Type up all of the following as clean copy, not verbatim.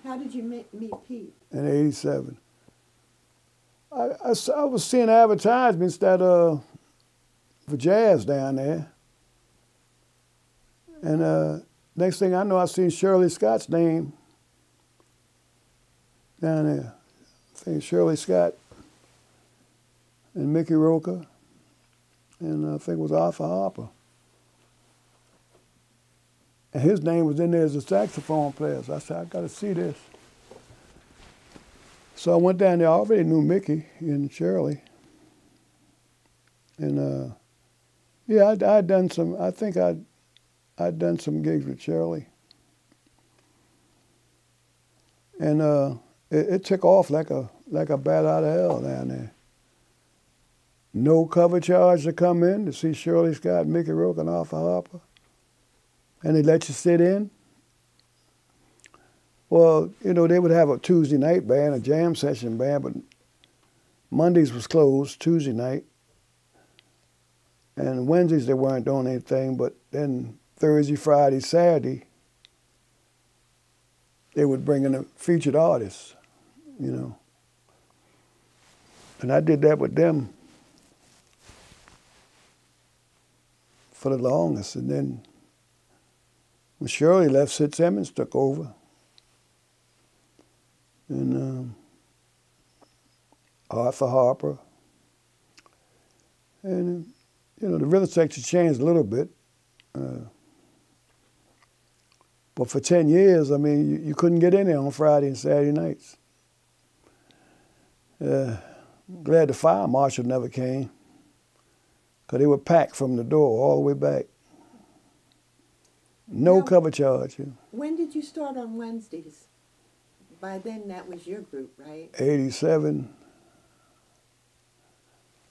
How did you meet Pete? In '87. I was seeing advertisements that for jazz down there. And next thing I know, I seen Shirley Scott's name down there. I think Shirley Scott and Mickey Roker, and I think it was Arthur Harper. And his name was in there as a saxophone player. So I said, I got to see this. So I went down there. I already knew Mickey and Shirley. And yeah, I'd done some, I think I'd done some gigs with Shirley. And it took off like a bat out of hell down there. No cover charge to come in to see Shirley Scott, Mickey Rourke, and Arthur Harper. And they let you sit in. Well, you know, they would have a Tuesday night band, a jam session band, but Mondays was closed, Tuesday night. And Wednesdays they weren't doing anything, but then Thursday, Friday, Saturday, they would bring in a featured artist, you know. And I did that with them for the longest. And then when Shirley left, Sid Simmons took over. And Arthur Harper. And, you know, the rhythm section changed a little bit. But for 10 years, I mean, you couldn't get in there on Friday and Saturday nights. Glad the fire marshal never came, because they were packed from the door all the way back. No cover charge. Yeah. When did you start on Wednesdays? By then, that was your group, right? 87.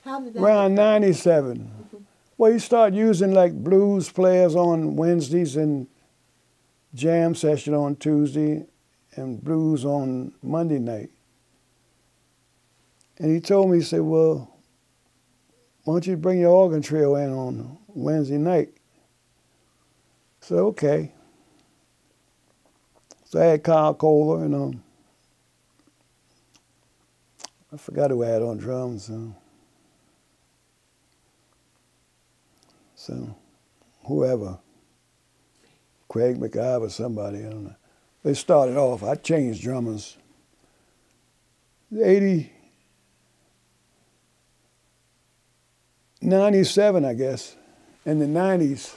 How did that Around happen? 97. Mm-hmm. Well, you start using like blues players on Wednesdays and jam session on Tuesday and blues on Monday night. And he told me, he said, well, why don't you bring your organ trio in on Wednesday night? I said, okay. So I had Carl Kohler and I forgot who I had on drums. So whoever, Craig McIver or somebody, I don't know. They started off, I changed drummers. 97, I guess, in the 90s.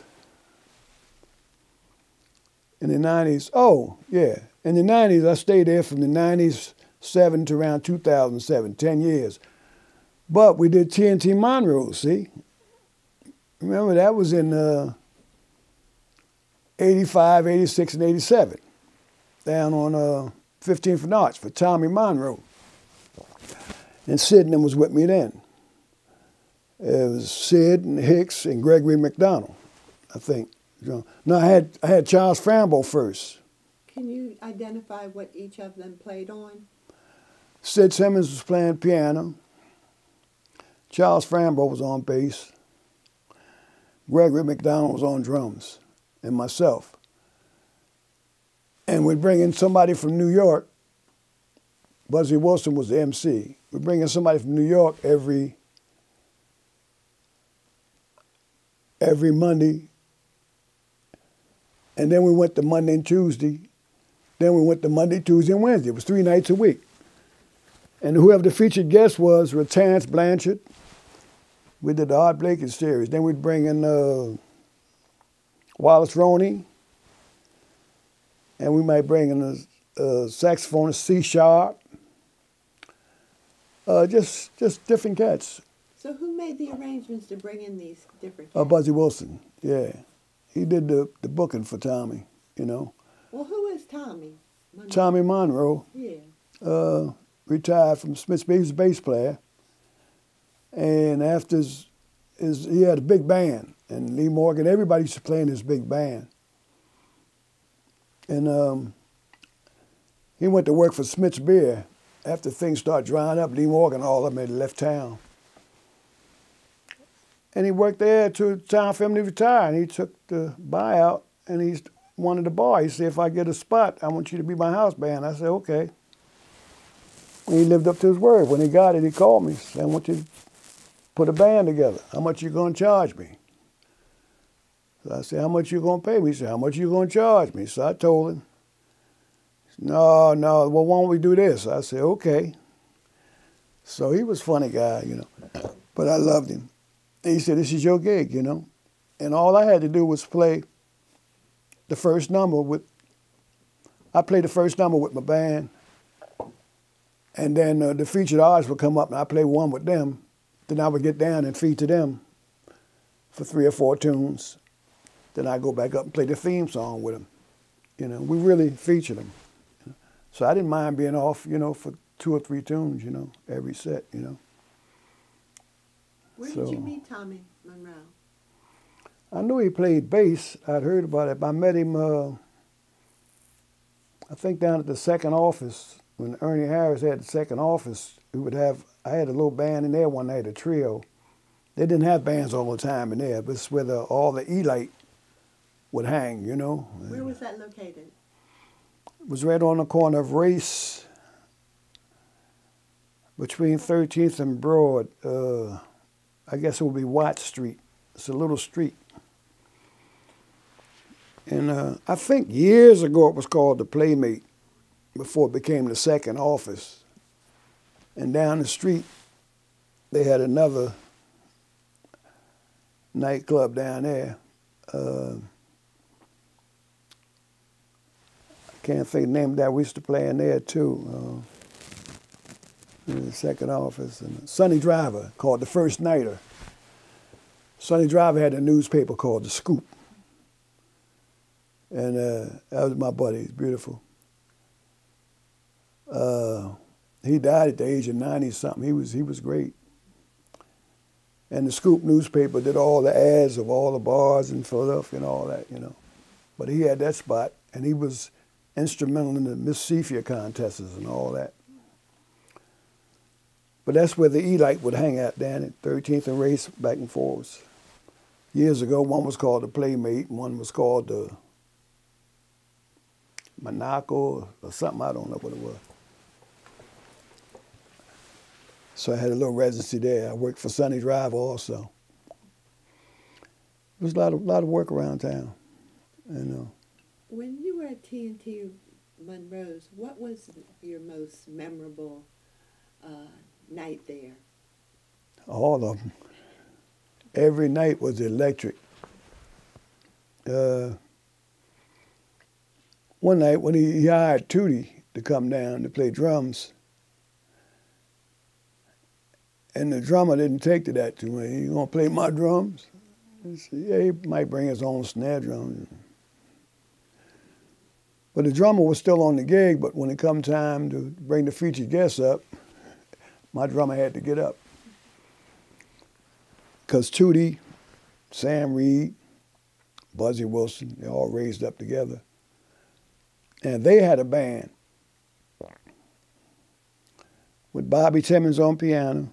In the 90s, oh, yeah. In the 90s, I stayed there from the 97 to around 2007, 10 years. But we did T&T Monroe, see? Remember, that was in 85, 86, and 87, down on 15th and Arch for Tommy Monroe. And Sid and them was with me then. It was Sid and Hicks and Gregory McDonald, I think. No, I had Charles Fambrough first. Can you identify what each of them played on? Sid Simmons was playing piano. Charles Fambrough was on bass. Gregory McDonald was on drums, and myself. And we'd bring in somebody from New York. Buzzy Wilson was the MC. We'd bring in somebody from New York every Monday. And then we went to Monday and Tuesday. Then we went to Monday, Tuesday, and Wednesday. It was 3 nights a week. And whoever the featured guest was Terrence Blanchard. We did the Art Blakey series. Then we'd bring in Wallace Roney. And we might bring in a saxophonist, C Sharp. Just different cats. So who made the arrangements to bring in these different cats? Buzzy Wilson, yeah. He did the booking for Tommy, you know. Well, who is Tommy Monroe? Tommy Monroe. Yeah. Retired from Smith's Bass, he was a bass player. And after he had a big band. And Lee Morgan, everybody used to play in his big band. And he went to work for Smith's Beer. After things started drying up, Lee Morgan, all of them had left town. And he worked there till time for him to retire. And he took the buyout, and he wanted the bar. He said, if I get a spot, I want you to be my house band. I said, okay. And he lived up to his word. When he got it, he called me. He said, I want you to put a band together. How much you going to charge me? So I said, how much you going to pay me? He said, how much you going to charge me? So I told him. He said, no, well, why don't we do this? I said, okay. So he was a funny guy, you know, but I loved him. And he said, this is your gig, you know. And all I had to do was play the first number I played the first number with my band, and then the featured artists would come up and I play one with them. Then I would get down and feature them for 3 or 4 tunes. Then I go back up and play the theme song with them. You know, we really featured them. So I didn't mind being off, you know, for 2 or 3 tunes, you know, every set, you know. Where did you meet Tommy Monroe? I knew he played bass. I'd heard about it. I met him, I think down at the second office, when Ernie Harris had the second office. I had a little band in there one night, a trio. They didn't have bands all the time in there, but it's where all the elite would hang, you know. Where was that located? It was right on the corner of Race, between 13th and Broad. I guess it would be Watt Street. It's a little street. And I think years ago it was called the Playmate before it became the second office. And down the street, they had another nightclub down there. I can't think of the name of that. We used to play in there too. In the second office. And Sonny Driver, called The First Nighter. Sonny Driver had a newspaper called The Scoop. And that was my buddy. He's beautiful. He died at the age of 90-something. He was great. And the Scoop newspaper did all the ads of all the bars in Philadelphia and all that, you know. But he had that spot, and he was instrumental in the Miss Sephia contests and all that. But that's where the elite would hang out down at 13th and Race, back and forth. Years ago, one was called the Playmate, and one was called the Monaco or something. I don't know what it was. So I had a little residency there. I worked for Sonny Driver also. There was a lot of work around town, you know. When you were at T&T Monroe's, what was your most memorable night there? All of them. Every night was electric. One night when he hired Tootie to come down to play drums, and the drummer didn't take to that too much. You gonna play my drums? He said, yeah, he might bring his own snare drum. But the drummer was still on the gig, but when it come time to bring the featured guests up, my drummer had to get up. Because Tootie, Sam Reed, Buzzy Wilson, they all raised up together. And they had a band with Bobby Timmons on piano,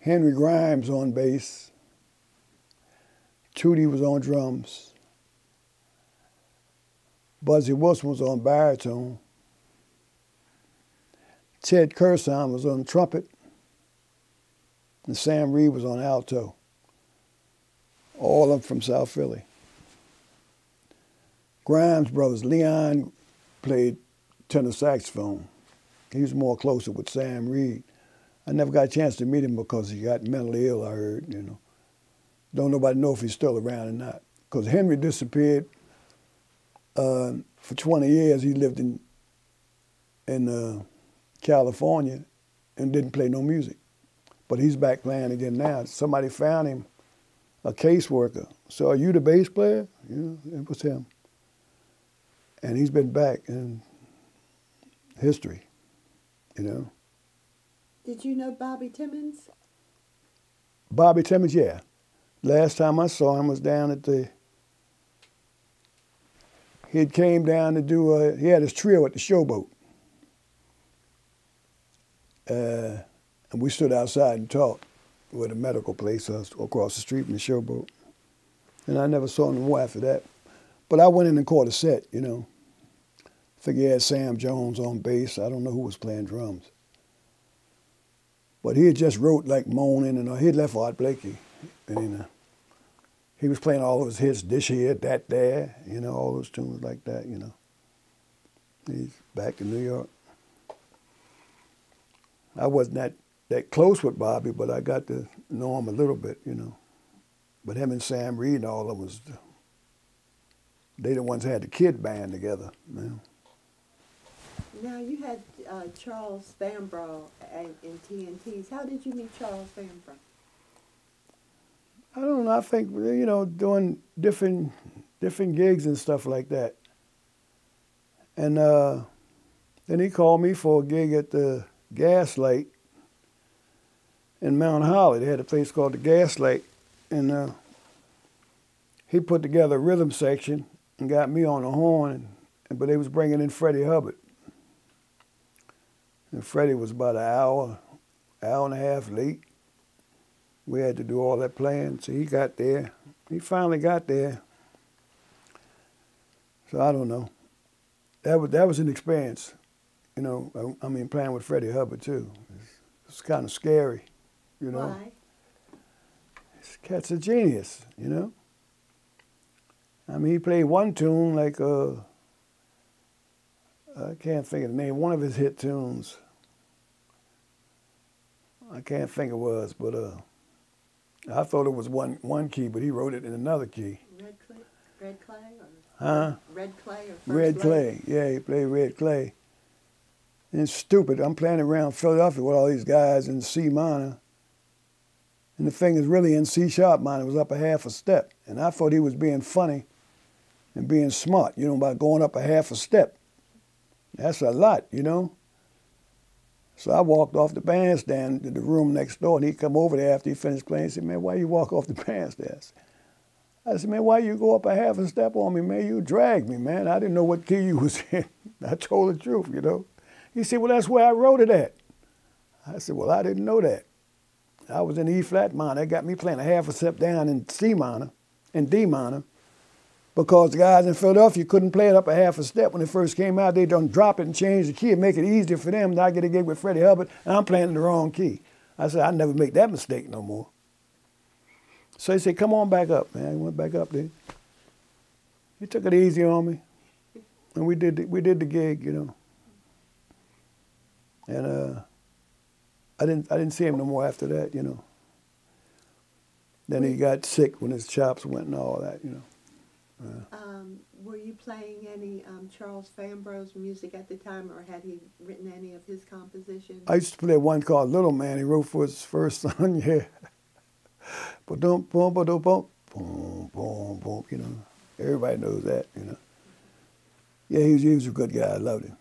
Henry Grimes on bass, Tootie was on drums, Buzzy Wilson was on baritone, Ted Curson was on trumpet, and Sam Reed was on alto. All of them from South Philly. Grimes' brothers, Leon played tenor saxophone. He was more closer with Sam Reed. I never got a chance to meet him because he got mentally ill, I heard, you know. Don't nobody know if he's still around or not. Because Henry disappeared for 20 years. He lived in California and didn't play no music. But he's back playing again now. Somebody found him, a caseworker. So, are you the bass player? You know, it was him. And he's been back in history, you know. Did you know Bobby Timmons? Bobby Timmons, yeah. Last time I saw him was down at he came down to do, he had his trio at the Showboat. And we stood outside and talked with a medical place across the street from the Showboat. And I never saw him more after that. But I went in and caught a set, you know. I think he had Sam Jones on bass. I don't know who was playing drums. But he had just wrote like Moaning, and he had left Art Blakey. And he was playing all those hits, This Here, That There, you know, all those tunes like that, you know. He's back in New York. I wasn't that close with Bobby, but I got to know him a little bit, you know. But him and Sam Reed and all of them they the ones that had the kid band together, man. Now, you had Charles Fambrough in T&T's. How did you meet Charles Fambrough? I don't know. I think, you know, doing different gigs and stuff like that. And then he called me for a gig at the Gaslight in Mount Holly. They had a place called the Gaslight. And he put together a rhythm section and got me on the horn. But they was bringing in Freddy Hubbard. And Freddie was about an hour and a half late. We had to do all that playing, so he got there. He finally got there. So I don't know. That was an experience, you know. I mean, playing with Freddy Hubbard too. It's kind of scary, you know. Why? This cat's a genius, you know. I mean, he played one tune like I can't think of the name. One of his hit tunes. I can't think it was, but I thought it was one key, but he wrote it in another key. Red Clay? Or Huh? Red Clay or First Red Lady? Clay. Yeah, he played Red Clay. And it's stupid. I'm playing around Philadelphia with all these guys in C minor. And the thing is really in C sharp minor. It was up a half a step. And I thought he was being funny and being smart, you know, by going up a half a step. That's a lot, you know. So I walked off the bandstand to the room next door, and he come over there after he finished playing and said, man, why you walk off the bandstand? I said, man, why you go up a half a step on me, man? You dragged me, man. I didn't know what key you was in. I told the truth, you know. He said, well, that's where I wrote it at. I said, well, I didn't know that. I was in E-flat minor. That got me playing a half a step down in C minor and D minor because the guys in Philadelphia couldn't play it up a half a step when it first came out. They done drop it and change the key and make it easier for them. Now I get a gig with Freddy Hubbard, and I'm playing in the wrong key. I said, I'd never make that mistake no more. So he said, come on back up, man. I went back up there. He took it easy on me, and we did the gig, you know. And I didn't see him no more after that, you know. Then he got sick when his chops went and all that, you know. Were you playing any Charles Fambrough's music at the time, or had he written any of his compositions? I used to play one called Little Man. He wrote for his first son, yeah. Ba-dum, boom, ba-dum, boom, boom, boom, boom, you know. Everybody knows that, you know. Yeah, he was a good guy. I loved him.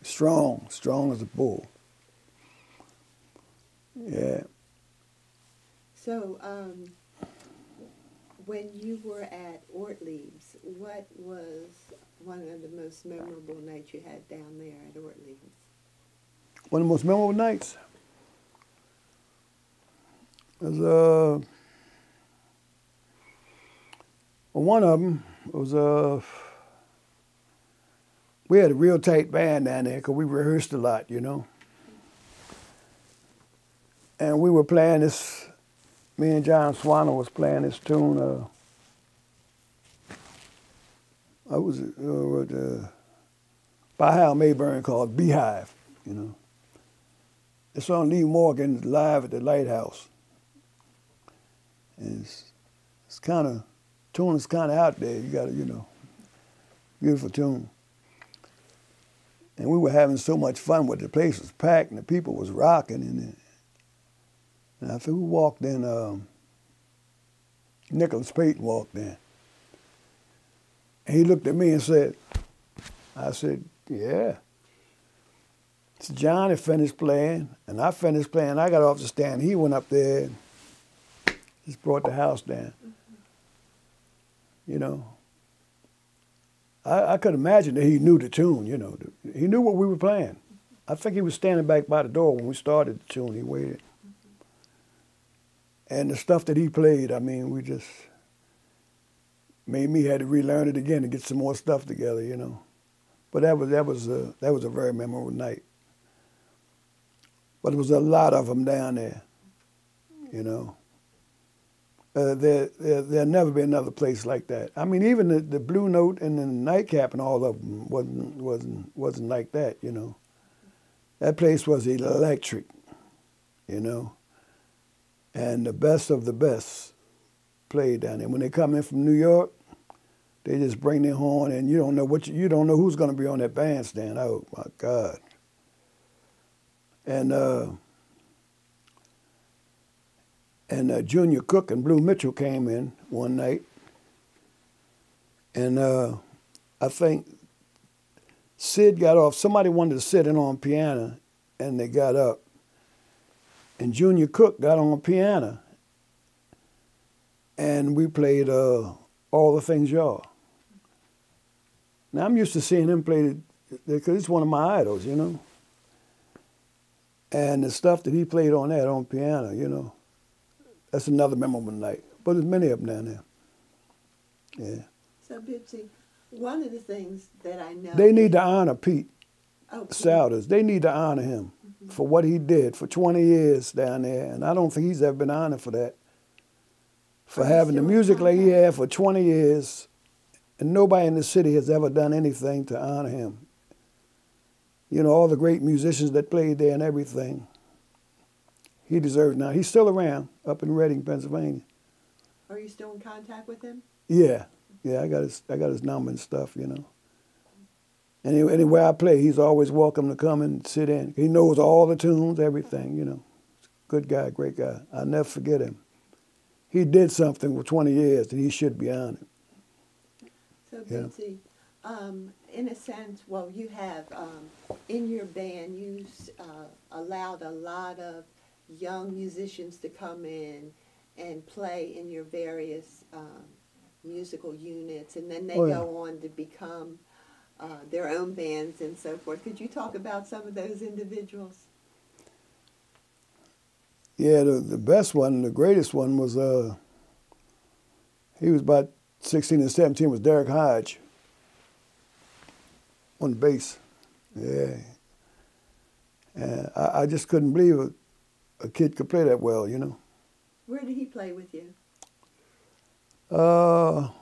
Strong as a bull. Yeah. So, when you were at Ortlieb's, what was one of the most memorable nights you had down there at Ortlieb's? One of the most memorable nights was one of them was we had a real tight band down there because we rehearsed a lot, you know. And we were playing this. Me and John Swanner was playing this tune. I was by Hal Mayburn called Beehive, you know. It's on Lee Morgan live at the Lighthouse. And it's kind of, tune is kind of out there. You got to, you know, beautiful tune. And we were having so much fun with it. The place was packed and the people was rocking in it. And I think we walked in, Nicholas Payton walked in. And he looked at me and said, I said, yeah. So John had finished playing, and I finished playing. I got off the stand. He went up there and just brought the house down. You know. I could imagine that he knew the tune, you know. He knew what we were playing. I think he was standing back by the door when we started the tune. He waited. And the stuff that he played, I mean, we just, made me had to relearn it again to get some more stuff together, you know. But that was a very memorable night. But there was a lot of them down there, you know. There'll never be another place like that. I mean, even the Blue Note and the Nightcap and all of them wasn't like that, you know. That place was electric, you know. And the best of the best played down there. When they come in from New York, they just bring their horn, and you don't know you don't know who's going to be on that bandstand. Oh my God! And Junior Cook and Blue Mitchell came in one night, and I think Sid got off. Somebody wanted to sit in on piano, and they got up. And Junior Cook got on piano, and we played All the Things Y'all. Now, I'm used to seeing him play because he's one of my idols, you know. And the stuff that he played on that on piano, you know, that's another memorable night. But there's many of them down there. Yeah. So, Bootsie, one of the things that I know... They need to honor Pete Souders. They need to honor him for what he did for 20 years down there. And I don't think he's ever been honored for that. For having the music like he had for 20 years, and nobody in the city has ever done anything to honor him. You know, all the great musicians that played there and everything. He deserves now. He's still around up in Reading, Pennsylvania. Are you still in contact with him? Yeah. Yeah, I got his number and stuff, you know. Anywhere I play, he's always welcome to come and sit in. He knows all the tunes, everything, you know. Good guy, great guy. I'll never forget him. He did something for 20 years and he should be honored. So, Bootsie, in a sense, well, you have, in your band, you allowed a lot of young musicians to come in and play in your various musical units, and then they go on to become their own bands and so forth. Could you talk about some of those individuals? Yeah, the best one, the greatest one was, he was about 16 and 17, was Derek Hodge on the bass. Yeah. And I just couldn't believe a kid could play that well, you know. Where did he play with you? Well,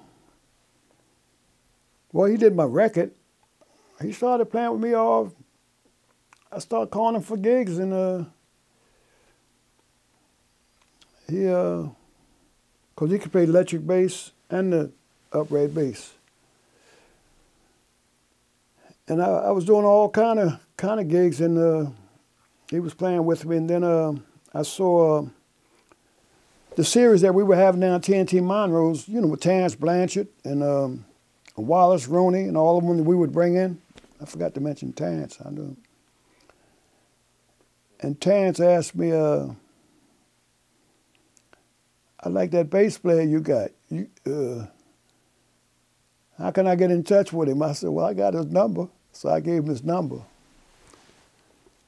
he did my record. He started playing with me all. I started calling him for gigs, and because he could play electric bass and the upright bass. And I was doing all kind of gigs, and he was playing with me. And then I saw the series that we were having down at T&T Monroe's, you know, with Terrence Blanchard and Wallace Roney and all of them that we would bring in. I forgot to mention Terrence. I know. And Terrence asked me, I like that bass player you got. How can I get in touch with him? I said, well, I got his number. So I gave him his number.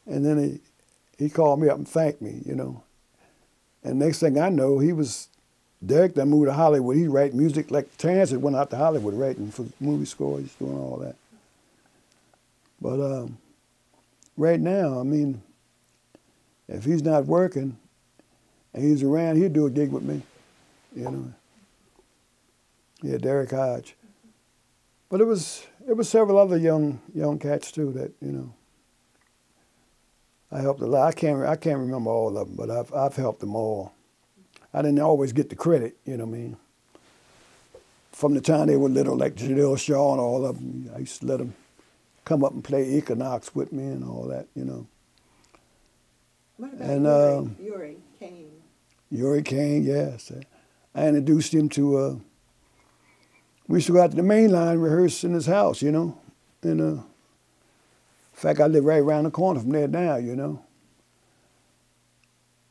And then he called me up and thanked me, you know. And next thing I know, Derek done moved to Hollywood. He write music like Terrence had went out to Hollywood writing for movie scores. He's doing all that. But right now, I mean, if he's not working and he's around, he'd do a gig with me, you know. Yeah, Derek Hodge. But it was several other young cats too that, you know, I helped a lot. I can't remember all of them, but I've helped them all. I didn't always get the credit, you know what I mean. From the time they were little, like Jadil Shaw and all of them, I used to let them come up and play Equinox with me and all that, you know. What about Uri Caine? Uri Caine, yes. I introduced him to, we used to go out to the main line, rehearse in his house, you know. And in fact, I live right around the corner from there now, you know.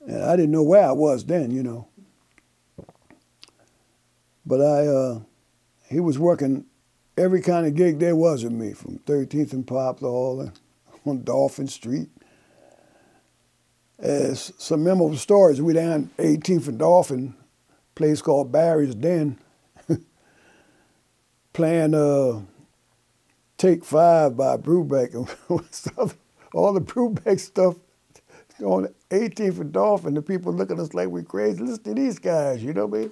And I didn't know where I was then, you know. But he was working every kind of gig there was with me, from 13th and Poplar all on Dolphin Street. Some memorable stories. We down 18th and Dolphin, place called Barry's Den. playing Take 5 by Brubeck and stuff, all the Brubeck stuff on 18th and Dolphin. The people look at us like we crazy. Listen to these guys, you know what I mean?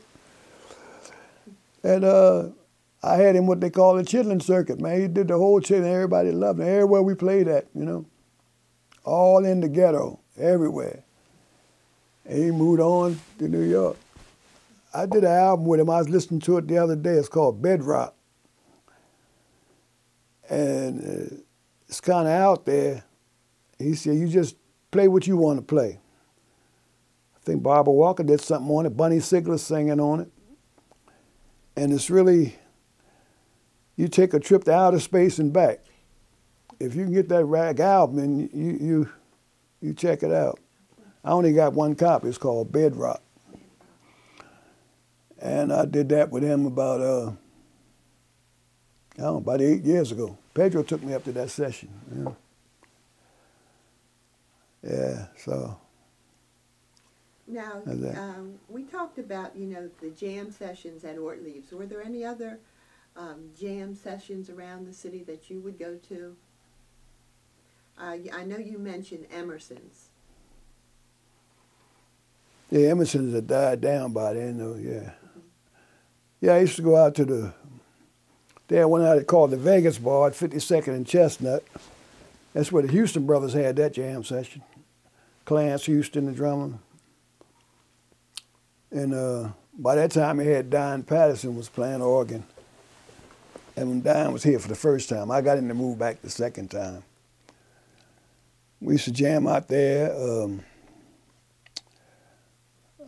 And I had him what they call the chitlin circuit, man. He did the whole chitlin. Everybody loved him. Everywhere we played at, you know. All in the ghetto, everywhere. And he moved on to New York. I did an album with him. I was listening to it the other day. It's called Bedrock. And it's kind of out there. He said, you just play what you want to play. I think Barbara Walker did something on it. Bunny Sigler's singing on it. And it's really, you take a trip to outer space and back. If you can get that rag album and you check it out. I only got one copy. It's called Bedrock. And I did that with him about, I don't know, about 8 years ago. Pedro took me up to that session. Yeah, so. Now, we talked about, you know, the jam sessions at Ortlieb's. Were there any other jam sessions around the city that you would go to? I know you mentioned Emerson's. Yeah, Emerson's had died down by then, though, yeah. Yeah, I used to go out to they had one out there called the Vegas Bar at 52nd and Chestnut. That's where the Houston brothers had that jam session. Clarence Houston, the drummer. And by that time, he had Diane Patterson was playing organ. And when Diane was here for the first time, I got him to move back the second time. We used to jam out there.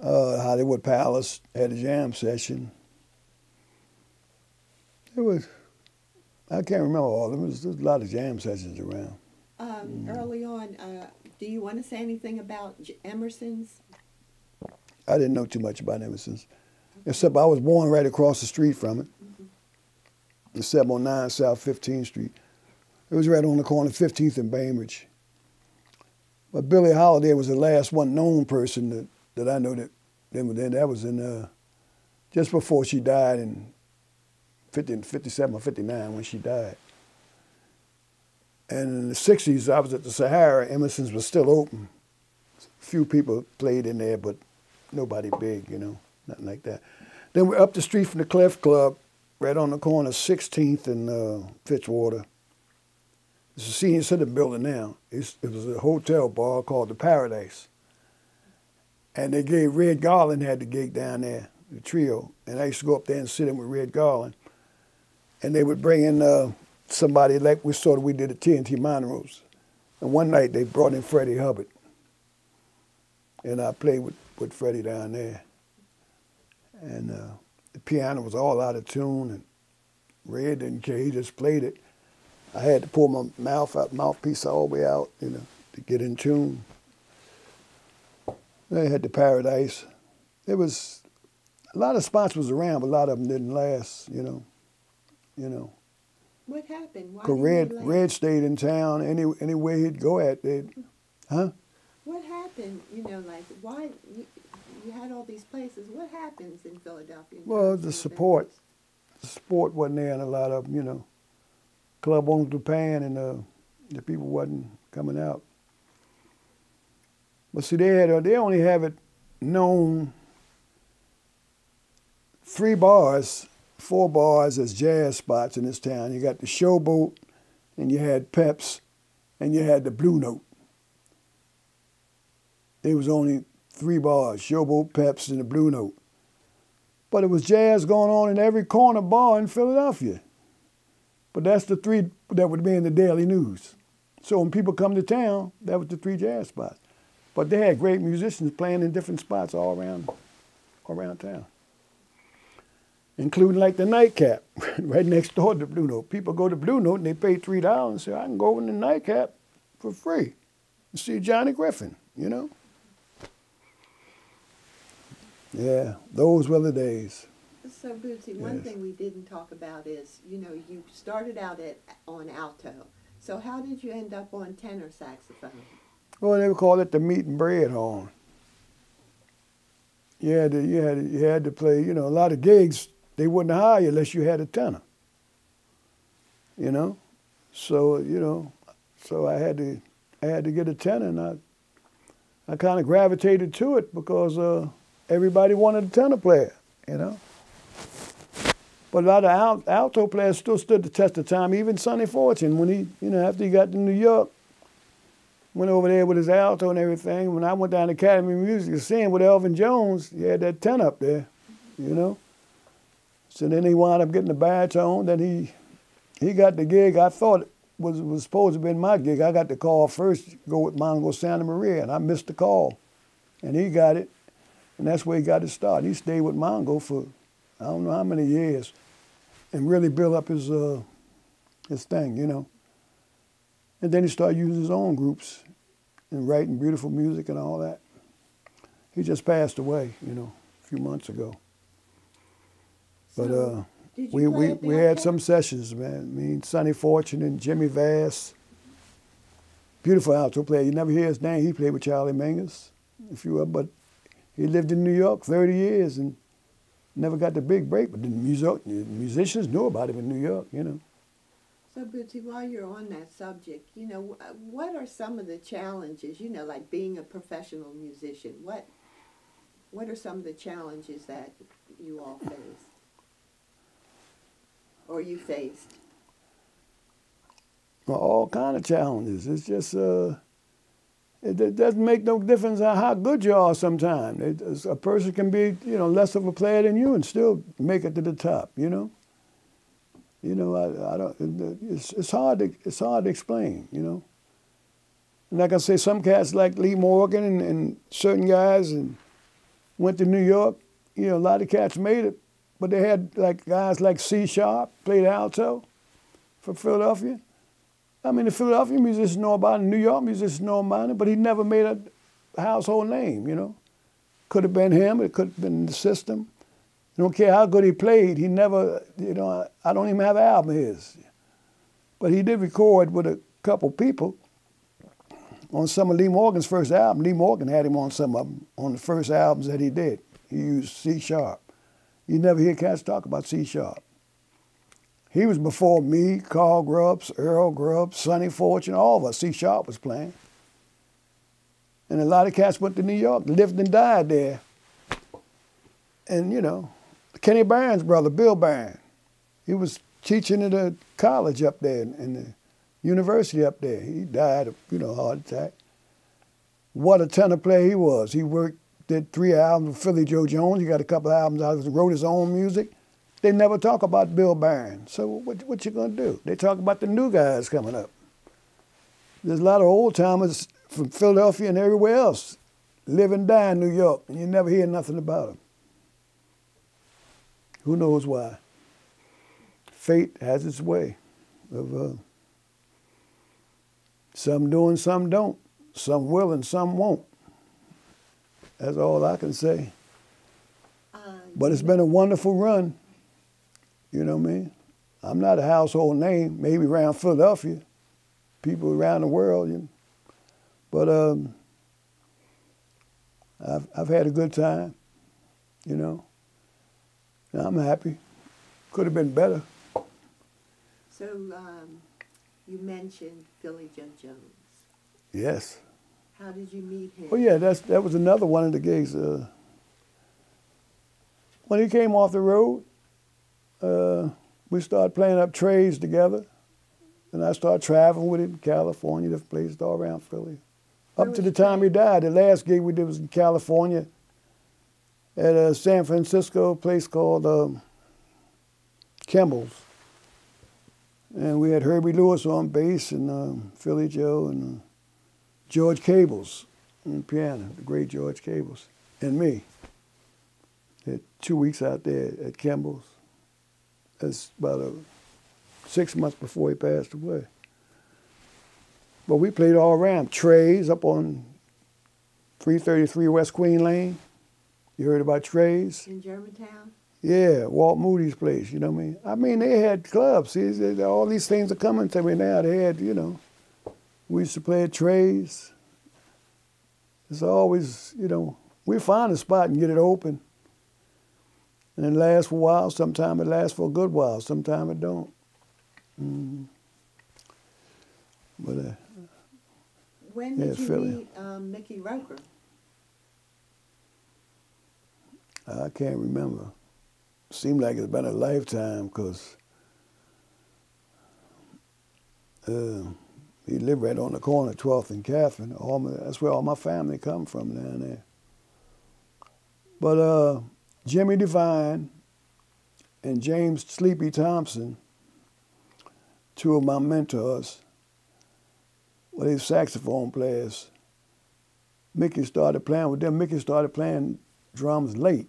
Hollywood Palace had a jam session. It was, I can't remember all of them. There's a lot of jam sessions around. Early on, do you want to say anything about Emerson's? I didn't know too much about Emerson's, except I was born right across the street from it. The 709 South 15th Street. It was right on the corner of 15th and Bainbridge. But Billie Holiday was the last one known person that I know that was in just before she died in 57 or 59 when she died. And in the 60s, I was at the Sahara. Emerson's was still open. A few people played in there, but nobody big, you know, nothing like that. Then we're up the street from the Clef Club, right on the corner of 16th and Fitzwater. It's a senior center building now. It was a hotel bar called the Paradise. And they gave Red Garland had the gig down there, the trio. And I used to go up there and sit in with Red Garland. And they would bring in somebody like we did at T&T Monroe's. And one night they brought in Freddy Hubbard. And I played with Freddie down there. And the piano was all out of tune, and Red didn't care, he just played it. I had to pull my mouthpiece all the way out, you know, to get in tune. They had the Paradise. There was a lot of spots was around, but a lot of them didn't last, you know. What happened? Why didn't Red stayed in town anywhere he'd go at. What happened? You know, like why you had all these places? What happens in Philadelphia? Well, the support. The support wasn't there, and a lot of them, you know. Club owners were paying, and the people wasn't coming out. But see, they only have it known 4 bars as jazz spots in this town. You got the Showboat, and you had Peps, and you had the Blue Note. There was only 3 bars, Showboat, Peps, and the Blue Note. But it was jazz going on in every corner bar in Philadelphia. But that's the 3 that would be in the daily news. So when people come to town, that was the 3 jazz spots. But they had great musicians playing in different spots all around town. Including like the Nightcap, right next door to Blue Note. People go to Blue Note and they pay $3 and say, I can go over to the Nightcap for free and see Johnny Griffin, you know? Yeah, those were the days. So, Bootsie, one thing we didn't talk about is, you know, you started out on alto. So how did you end up on tenor saxophone? Well, they would call it the meat and bread horn. You had to play, you know, a lot of gigs, they wouldn't hire you unless you had a tenor. you know. So, you know, so I had to get a tenor, and I kind of gravitated to it because everybody wanted a tenor player, you know. But a lot of alto players still stood the test of time. Even Sonny Fortune, when he, you know, after he got to New York, went over there with his alto and everything. When I went down to Academy of Music to sing with Elvin Jones, he had that tenor up there, you know. So then he wound up getting the baritone. Then he got the gig. I thought it was supposed to have been my gig. I got the call first, go with Mongo Santa Maria, and I missed the call. And he got it, and that's where he got his start. He stayed with Mongo for I don't know how many years, and really built up his thing, you know. And then he started using his own groups and writing beautiful music and all that. He just passed away, you know, a few months ago. But we had some sessions, man. Me and Sonny Fortune and Jimmy Vass. Beautiful alto player. You never hear his name. He played with Charlie Mingus, but he lived in New York 30 years and never got the big break. But the musicians knew about him in New York, you know. So, Bootsie, while you're on that subject, you know, what are some of the challenges, you know, like being a professional musician? What are some of the challenges that you all face? Or you faced? Well, all kind of challenges. It's just, it doesn't make no difference how good you are sometimes. A person can be, you know, less of a player than you and still make it to the top, you know? You know, I don't. It's hard to explain. You know, and like I say, some cats like Lee Morgan and certain guys and went to New York. You know, a lot of cats made it, but they had like guys like C Sharp played alto for Philadelphia. I mean, the Philadelphia musicians know about it, New York musicians know about it, but he never made a household name. You know, could have been him. It could have been the system. I don't care how good he played, he never, you know, I don't even have an album of his. But he did record with a couple people on some of Lee Morgan's first album. Lee Morgan had him on some of them, on the first albums that he did. He used C Sharp. You never hear cats talk about C Sharp. He was before me, Carl Grubbs, Earl Grubbs, Sonny Fortune, all of us. C Sharp was playing. And a lot of cats went to New York, lived and died there. And, you know, Kenny Barron's brother, Bill Barron, he was teaching at a college up there and the university up there. He died of, you know, heart attack. What a tenor player he was. He did 3 albums with Philly Joe Jones. He got a couple of albums out of it, wrote his own music. They never talk about Bill Barron. So what you gonna do? They talk about the new guys coming up. There's a lot of old timers from Philadelphia and everywhere else live and die in New York, and you never hear nothing about them. Who knows why? Fate has its way of some do and some don't. Some will and some won't. That's all I can say. But it's been a wonderful run. You know what I mean? I'm not a household name, maybe around Philadelphia, people around the world. You know. But I've had a good time, you know. I'm happy. Could have been better. So you mentioned Philly Joe Jones. Yes. How did you meet him? Oh yeah, that was another one of the gigs. When he came off the road, we started playing up trays together, and I started traveling with him, California, different places all around Philly. Up to the time he died. The last gig we did was in California, at a San Francisco place called Kimball's. And we had Herbie Lewis on bass and Philly Joe and George Cables on piano, the great George Cables, and me. Had 2 weeks out there at Kimball's. That's about 6 months before he passed away. But we played all around. Trays up on 333 West Queen Lane. You heard about Trays? In Germantown? Yeah, Walt Moody's place, you know what I mean? I mean, they had clubs. See, all these things are coming to me now. They had, you know, we used to play at Trays. It's always, you know, we find a spot and get it open. And it lasts for a while. Sometimes it lasts for a good while. Sometimes it don't. Mm-hmm. But when yeah, did you Philly. meet Mickey Roker? I can't remember. Seemed like it's been a lifetime because he lived right on the corner of 12th and Catherine. That's where all my family come from down there. But Jimmy Devine and James Sleepy Thompson, two of my mentors, well, they were saxophone players. Mickey started playing with them. Mickey started playing drums late.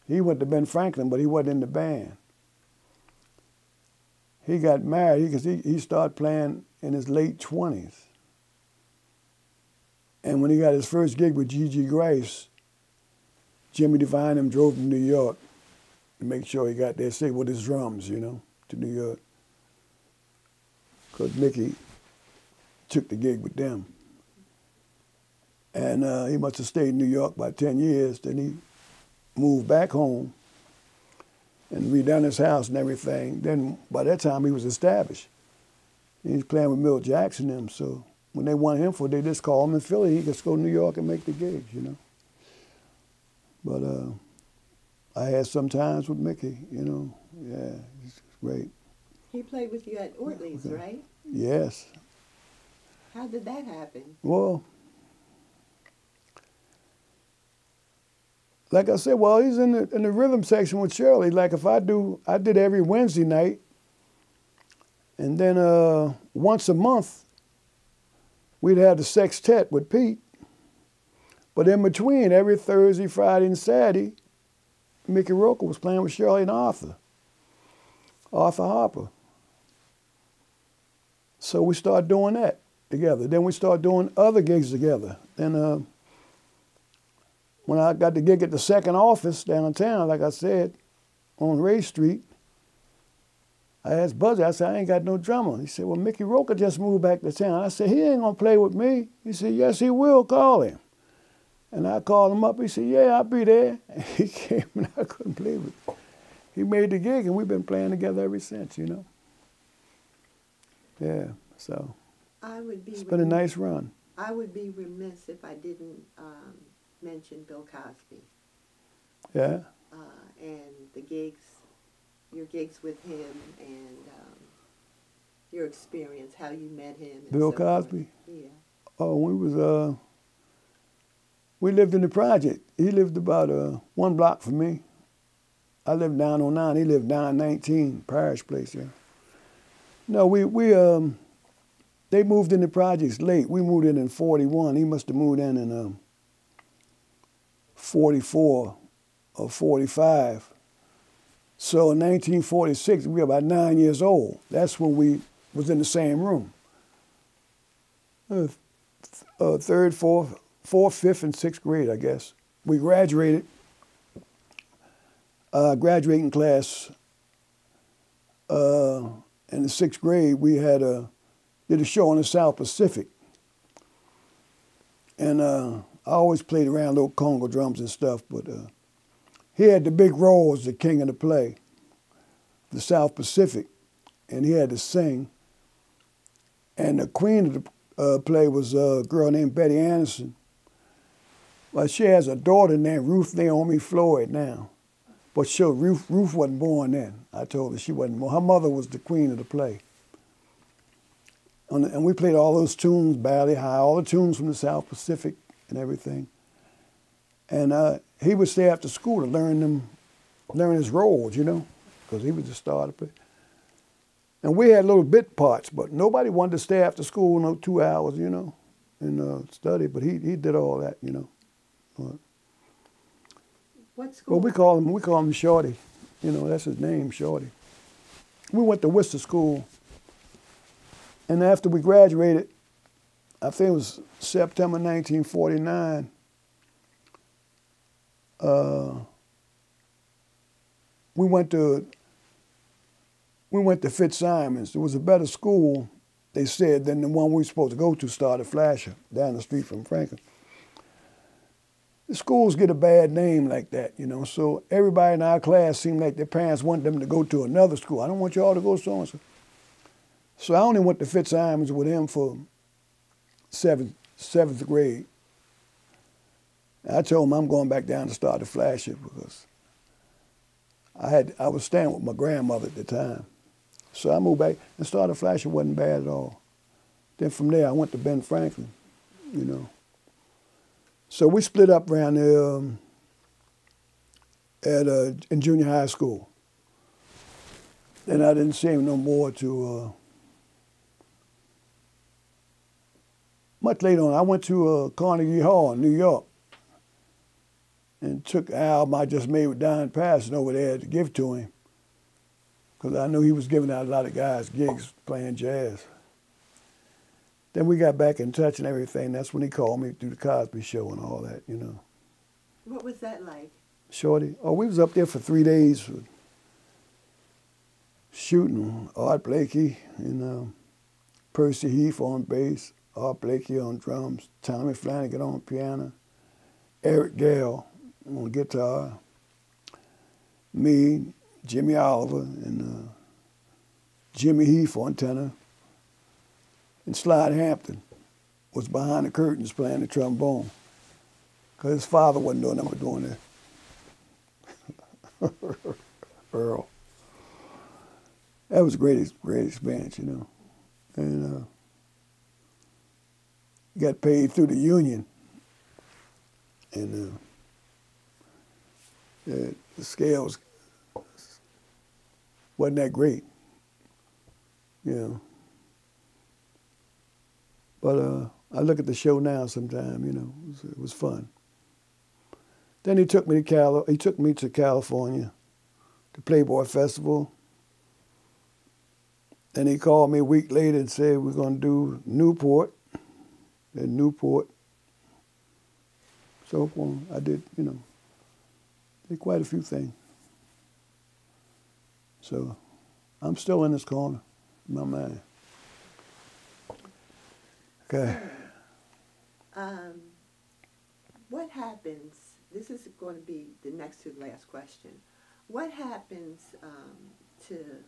He went to Ben Franklin, but he wasn't in the band. He got married because he started playing in his late 20s. And when he got his first gig with G.G. Grace, Jimmy Devine and him drove to New York to make sure he got there safe with his drums, you know, to New York. Because Mickey took the gig with them. And he must have stayed in New York about 10 years. Then he moved back home and redone his house and everything. Then by that time he was established. He was playing with Milt Jackson and them, so when they wanted him for it, they just called him in Philly. He could go to New York and make the gigs, you know. But I had some times with Mickey, you know. Yeah, he's great. He played with you at Ortlieb's, Okay. right? Yes. How did that happen? Well, like I said, well, he's in the rhythm section with Shirley. Like I did every Wednesday night, and then once a month, we'd have the sextet with Pete. But in between, every Thursday, Friday, and Saturday, Mickey Roker was playing with Shirley and Arthur Harper. So we started doing that together. Then we started doing other gigs together. Then when I got the gig at the second office downtown, like I said, on Ray Street, I asked Buzzy, I said, I ain't got no drummer. He said, well, Mickey Roker just moved back to town. I said, he ain't gonna play with me. He said, yes, he will, call him. And I called him up, he said, yeah, I'll be there. And he came and I couldn't believe it. He made the gig and we've been playing together ever since, you know. Yeah, so it's been a nice run. I would be remiss if I didn't mention Bill Cosby. Yeah? And the gigs, your gigs with him and your experience, how you met him. And Bill so forth. Cosby? Yeah. Oh, we lived in the project. He lived about 1 block from me. I lived 909. He lived 919, Parish Place, yeah. No, they moved in the projects late. We moved in 41. He must have moved in 44 or 45. So in 1946, we were about 9 years old. That's when we was in the same room. Third, fourth, fifth, and sixth grade, I guess. We graduated. Graduating class in the sixth grade, we did a show on the South Pacific. And I always played around little Congo drums and stuff, but he had the big role as the king of the play, the South Pacific, and he had to sing. And the queen of the play was a girl named Betty Anderson. Well, she has a daughter named Ruth Naomi Floyd now. But Ruth wasn't born then. I told her she wasn't born. Her mother was the queen of the play. And we played all those tunes, Bally High, all the tunes from the South Pacific and everything. And he would stay after school to learn his roles, you know, because he was the starter. And we had little bit parts, but nobody wanted to stay after school, 2 hours, you know, and study. But he did all that, you know. What school? Well, we call him Shorty. You know, that's his name, Shorty. We went to Worcester School. And after we graduated, I think it was September 1949, we went to Fitzsimons. It was a better school, they said, than the one we were supposed to go to, started Flasher, down the street from Franklin. the schools get a bad name like that, you know. So everybody in our class seemed like their parents want them to go to another school. I don't want you all to go so-and-so. So I only went to Fitzsimons with him for seventh grade. I told him I'm going back down to start the Flasher because I was staying with my grandmother at the time. So I moved back and started Flasher. Wasn't bad at all. Then from there I went to Ben Franklin, you know. So we split up around there in junior high school. And I didn't see him no more to much later on. I went to Carnegie Hall in New York and took an album I just made with Diane Turner over there to give to him because I knew he was giving out a lot of guys gigs playing jazz. Then we got back in touch and everything. That's when he called me to do the Cosby Show and all that, you know. What was that like? Shorty? Oh, we was up there for 3 days shooting Art Blakey and Percy Heath on bass, Art Blakey on drums, Tommy Flanagan on piano, Eric Gale on guitar, me, Jimmy Oliver, and Jimmy Heath on tenor. And Slide Hampton was behind the curtains playing the trombone because his father wasn't doing nothing but doing that. Earl. That was a great experience, you know. And got paid through the union. And the scales wasn't that great, you know. But I look at the show now sometime, you know, it was fun. Then he took me to California, to Playboy Festival. Then he called me a week later and said we're going to do Newport, and Newport. So I did, you know, did quite a few things. So I'm still in this corner, in my mind. Okay. What happens, this is going to be the next to the last question. What happens to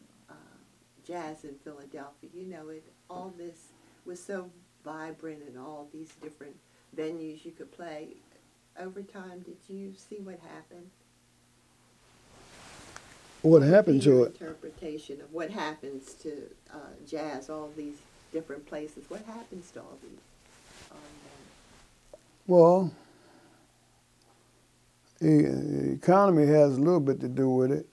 jazz in Philadelphia? You know, all this was so vibrant and all these different venues you could play. Over time, did you see what happened? What happened to it? Interpretation of what happens to jazz, all these different places. What happens to all these? Well, the economy has a little bit to do with it.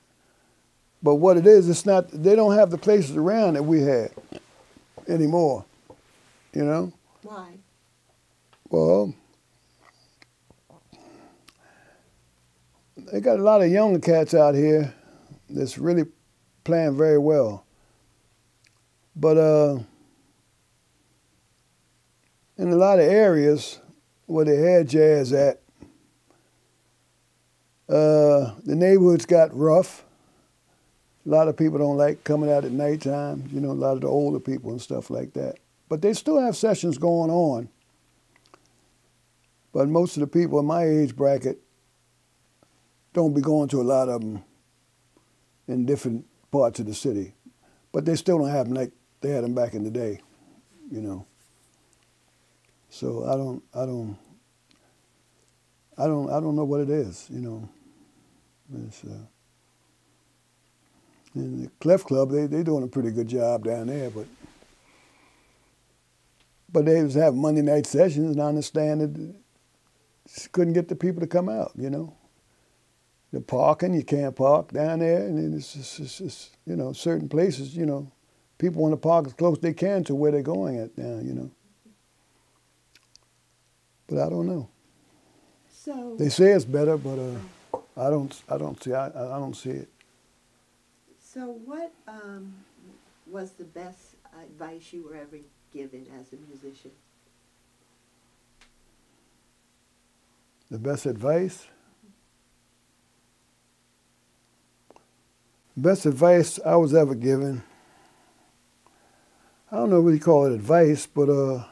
But what it is, it's not, they don't have the places around that we had anymore, you know? Why? Well, they got a lot of young cats out here that's really playing very well. But in a lot of areas where they had jazz at, the neighborhoods got rough. A lot of people don't like coming out at nighttime, you know, a lot of the older people and stuff like that. But they still have sessions going on. But most of the people in my age bracket don't be going to a lot of them in different parts of the city. But they still don't have them like they had them back in the day, you know. So I don't know what it is, you know. It's, in the Clef Club, they're doing a pretty good job down there, but they was having Monday night sessions, and I understand that couldn't get the people to come out, you know. The parking, you can't park down there, and it's just, you know, certain places, you know, people want to park as close as they can to where they're going at now, you know. But I don't know. So they say it's better, but I don't see it. So what was the best advice you were ever given as a musician? The best advice? Best advice I was ever given, I don't know what you call it advice, but well,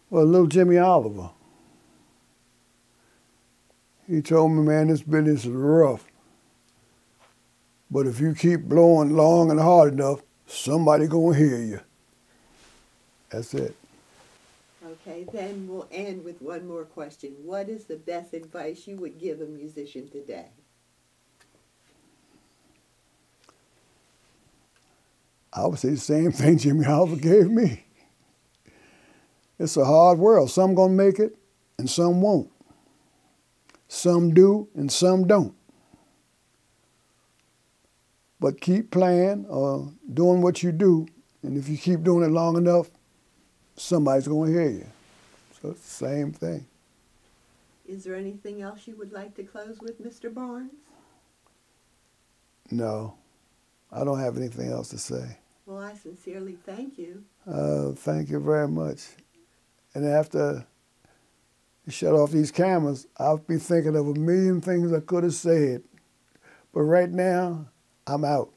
little Jimmy Oliver. He told me, man, this business is rough. But if you keep blowing long and hard enough, somebody gonna hear you. That's it. Okay, then we'll end with one more question. What is the best advice you would give a musician today? I would say the same thing Jimmy Hoffa gave me. It's a hard world. Some gonna make it and some won't. Some do and some don't. But keep playing or doing what you do, and if you keep doing it long enough, somebody's gonna hear you. So it's the same thing. Is there anything else you would like to close with, Mr. Barnes? No, I don't have anything else to say. Well, I sincerely thank you. Thank you very much. And after you shut off these cameras, I'll be thinking of a million things I could have said. But right now, I'm out.